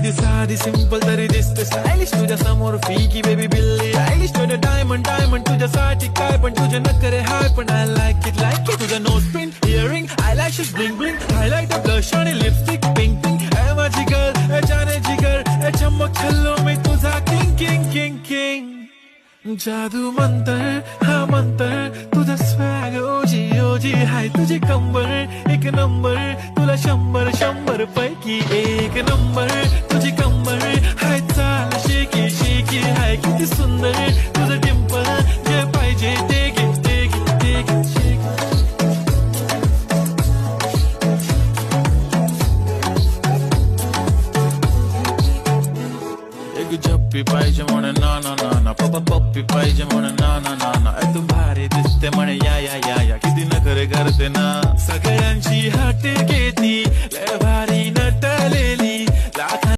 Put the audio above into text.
किती साधी सिंपल तरी दिसते स्टायलिश तुझ्या समोर फिकी बेबी बिल्ली आयलिश तुझ्या डायमंड डायमंड तुझ्यासाठी काय पण तुझे नखरे हाय पण आय लाईक इट तुझं nose pin earring I lashes blink blink highlighter blush आणि लिपस्टिक पिंक पिंक ए माझी गर्ल ए जाने जिगर ए चमक छल्लो मी तुझा किंग किंग किंग किंग जादू मंतर हा मंतर तुझा स्वॅग ओजी ओजी हाय तुझी कंबर एक नंबर तुला 100 पैकी एक नंबर तुझी कंबर हाय चाल शेकी शेकी हाय किती सुंदर तुझं डिंपल जे पाहिजे ते घे ते घे ते घे शेकी एक झप्पी पाहिजे म्हणे ना ना ना ना पप्पा पप्पी पाहिजे म्हणे ना ना ना ना तू भारी दिसते म्हणे या या या या किती नखरे करते ना सगळ्यांची हाटे घेती लय भारी नटलेली